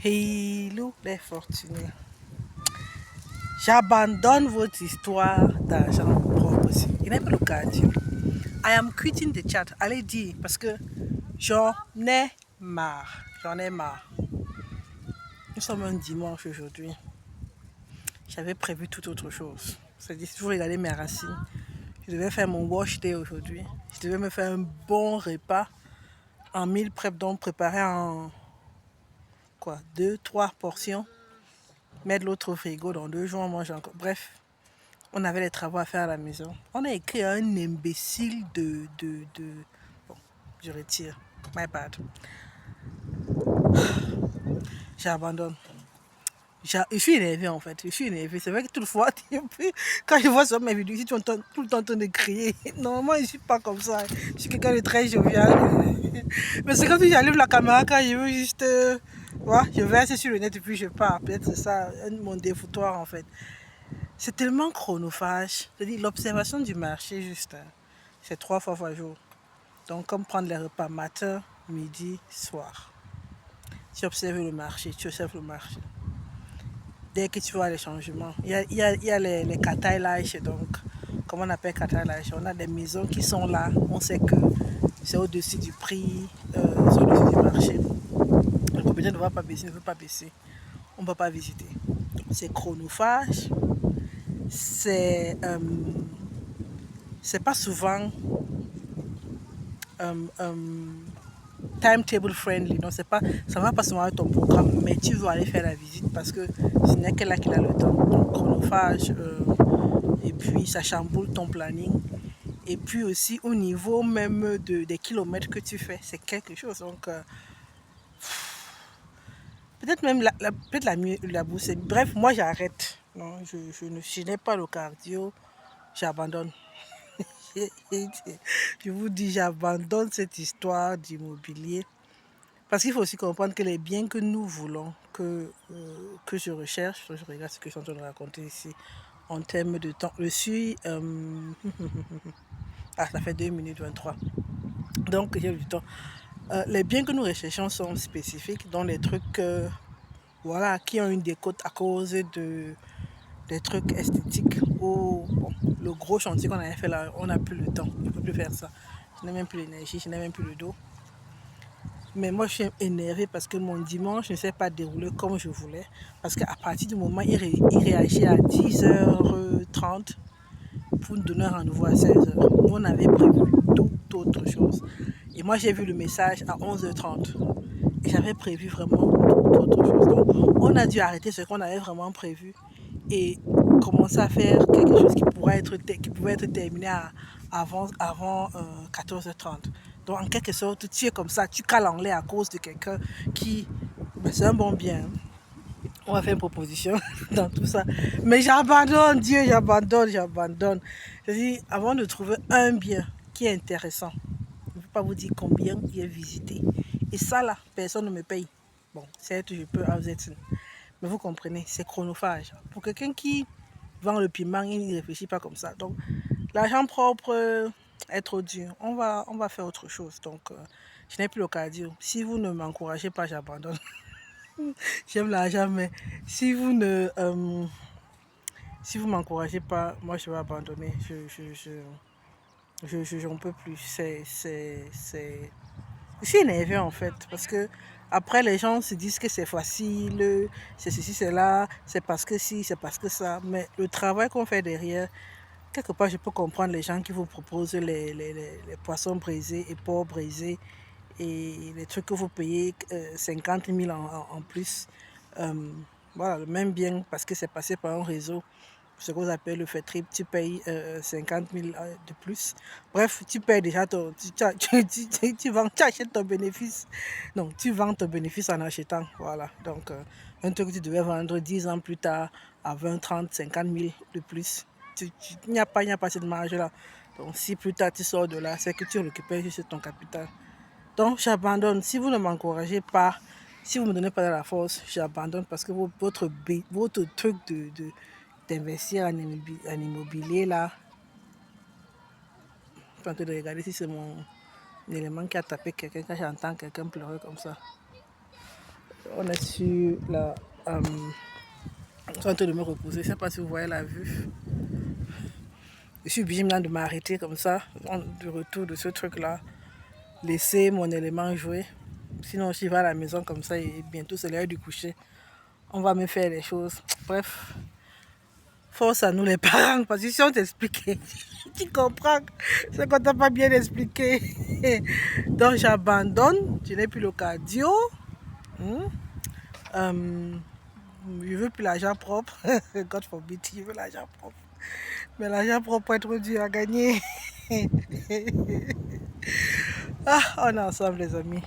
Hello les fortunés. J'abandonne votre histoire d'argent propre aussi. Il n'est pas le cas, Dieu. I am quitting the chat. Allez dire parce que j'en ai marre. J'en ai marre. Nous sommes un dimanche aujourd'hui. J'avais prévu toute autre chose. C'est-à-dire, si vous regardez mes racines, je devais faire mon wash day aujourd'hui. Je devais me faire un bon repas en meal prep, donc préparé en quoi, 2, 3 portions. Mettre l'autre au frigo dans 2 jours, on mange encore. Bref, on avait les travaux à faire à la maison. On a écrit à un imbécile de... Bon, je retire. My bad. J'abandonne. Je suis énervée en fait. Je suis énervée. C'est vrai que toutefois, quand je vois sur mes vidéos, si tu entends tout le temps en train de crier, normalement, je ne suis pas comme ça. Je suis quelqu'un de très jovial. Mais c'est comme si j'allume la caméra quand je veux juste. Ouais, je verse sur le net et puis je pars. Peut-être c'est ça mon défoutoir en fait. C'est tellement chronophage. C'est-à-dire l'observation du marché juste. C'est 3 fois par jour. Donc comme prendre les repas matin, midi, soir. Tu observes le marché, tu observes le marché. Dès que tu vois les changements, il y a les catalages, donc comment on appelle catalage. On a des maisons qui sont là, on sait que c'est au-dessus du prix, c'est au-dessus du marché. Le propriétaire ne va pas baisser, ne veut pas baisser. On ne va pas visiter. C'est chronophage, c'est pas souvent euh, euh, timetable friendly. Donc c'est pas, ça va pas souvent avec ton programme, mais tu veux aller faire la visite parce que ce n'est que là qu'il a le temps. Donc chronophage, et puis ça chamboule ton planning. Et puis aussi au niveau même des kilomètres que tu fais, c'est quelque chose. Donc peut-être même peut-être la bourse. Bref, moi j'arrête. Non, je n'ai pas le cardio, j'abandonne. Je vous dis, j'abandonne cette histoire d'immobilier. Parce qu'il faut aussi comprendre que les biens que nous voulons, que je recherche, je regarde ce que je suis en train de raconter ici, en termes de temps. Je suis... ah, ça fait 2 minutes 23. Donc, j'ai du temps. Les biens que nous recherchons sont spécifiques, dont les trucs voilà, qui ont une décote à cause des trucs esthétiques. Ou bon, le gros chantier qu'on avait fait là, on n'a plus le temps. Je ne peux plus faire ça. Je n'ai même plus l'énergie, je n'ai même plus le dos. Mais moi, je suis énervée parce que mon dimanche ne s'est pas déroulé comme je voulais. Parce qu'à partir du moment où il réagit à 10h30 pour nous donner un rendez-vous à 16h, nous, on avait prévu toute autre chose. Et moi, j'ai vu le message à 11h30. Et j'avais prévu vraiment toute autre chose. Donc, on a dû arrêter ce qu'on avait vraiment prévu et commencer à faire quelque chose qui pouvait être terminé avant 14h30. Donc, en quelque sorte, tu es comme ça, tu cales en l'air à cause de quelqu'un qui... Ben, c'est un bon bien. On va faire une proposition dans tout ça. Mais j'abandonne, Dieu, j'abandonne. C'est-à-dire, avant de trouver un bien qui est intéressant, je ne peux pas vous dire combien il est visité. Et ça, là, personne ne me paye. Bon, certes, je peux être... Mais vous comprenez, c'est chronophage. Pour quelqu'un qui vend le piment, il ne réfléchit pas comme ça. Donc, l'argent propre est trop dur. On va faire autre chose. Donc, je n'ai plus le cardio. Si vous ne m'encouragez pas, j'abandonne. J'aime l'argent, mais si vous ne... si vous m'encouragez pas, moi, je vais abandonner. J'en peux plus. Je suis énervée en fait, parce que après les gens se disent que c'est facile, c'est ceci, c'est là, c'est parce que si, c'est parce que ça. Mais le travail qu'on fait derrière, quelque part, je peux comprendre les gens qui vous proposent les poissons brisés et porcs brisés et les trucs que vous payez 50 000 en plus. Euh, voilà, le même bien parce que c'est passé par un réseau, ce qu'on appelle le fait trip, tu payes 50 000 de plus. Bref, tu payes déjà tu achètes ton bénéfice. Non, tu vends ton bénéfice en achetant. Voilà. Donc, un truc que tu devais vendre 10 ans plus tard à 20, 30, 50 000 de plus. Il n'y a pas cette marge-là. Donc, si plus tard tu sors de là, c'est que tu récupères juste ton capital. Donc, j'abandonne. Si vous ne m'encouragez pas, si vous ne me donnez pas de la force, j'abandonne parce que votre truc d'investir en immobilier, là, je suis en train de regarder si c'est mon élément qui a tapé quelqu'un quand j'entends quelqu'un pleurer comme ça. On est sur la... je suis en train de me reposer. Je ne sais pas si vous voyez la vue. Je suis obligée maintenant de m'arrêter comme ça, du retour de ce truc-là. Laisser mon élément jouer. Sinon, je vais à la maison comme ça et bientôt c'est l'heure du coucher. On va me faire les choses. Bref, force à nous les parents, parce que si on t'explique, tu comprends ce qu'on t'a pas bien expliqué. Donc j'abandonne, je n'ai plus le cardio. Je veux plus l'argent propre. God forbid, je veux l'argent propre. Mais l'argent propre est trop dur à gagner. Ah, on est ensemble les amis.